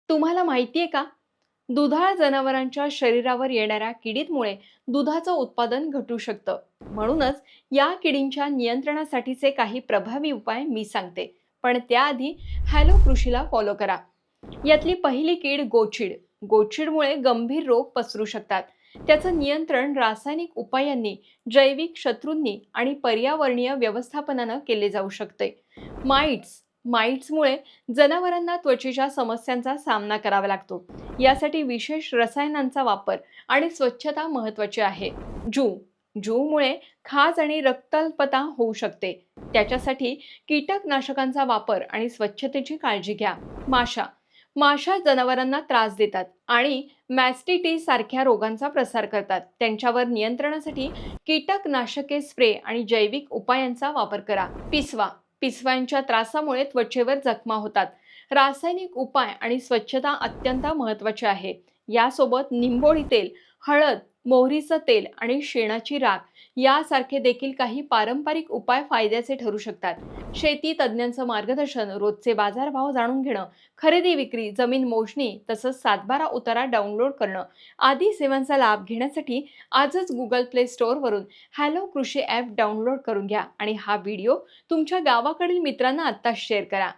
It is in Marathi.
तुम्हाला माहिती आहे का? दुधाळ जनावरांच्या शरीरावर येणाऱ्या किडीमुळे दुधाचं उत्पादन घटू शकतं. म्हणूनच या किडींच्या नियंत्रणासाठीचे काही प्रभावी उपाय मी सांगते. पण त्याआधी हॅलो कृषीला फॉलो करा. यातली पहिली कीड गोचीड. गोचीडमुळे गंभीर रोग पसरू शकतात. त्याचं नियंत्रण रासायनिक उपायांनी, जैविक शत्रूंनी आणि पर्यावरणीय व्यवस्थापनानं केले जाऊ शकते. माइट्स माइट्समुळे जनावरांना त्वचेच्या समस्यांचा सामना करावा लागतो. यासाठी विशेष रसायनांचा वापर आणि स्वच्छता महत्त्वाची आहे. जू जूमुळे खाज आणि रक्ताल्पता होऊ शकते. त्याच्यासाठी कीटकनाशकांचा वापर आणि स्वच्छतेची काळजी घ्या. माशा माशा जनावरांना त्रास देतात आणि मॅस्टिटीस सारख्या रोगांचा प्रसार करतात. त्यांच्यावर नियंत्रणासाठी कीटकनाशके स्प्रे आणि जैविक उपायांचा वापर करा. पिसव्यांच्या त्रासामुळे त्वचेवर जखमा होतात. रासायनिक उपाय आणि स्वच्छता अत्यंत महत्त्वाची आहे. यासोबत निंबोळी तेल, हळद, मोहरीचं तेल आणि शेणाची राख यासारखे देखील काही पारंपरिक उपाय फायद्याचे ठरू शकतात. शेती तज्ज्ञांचं मार्गदर्शन, रोजचे बाजारभाव जाणून घेणं, खरेदी विक्री, जमीन मोजणी तसंच सातबारा उतारा डाउनलोड करणं आदी सेवांचा लाभ घेण्यासाठी आजच गुगल प्ले स्टोअरवरून हॅलो कृषी ॲप डाउनलोड करून घ्या आणि हा व्हिडिओ तुमच्या गावाकडील मित्रांना आत्ताच शेअर करा.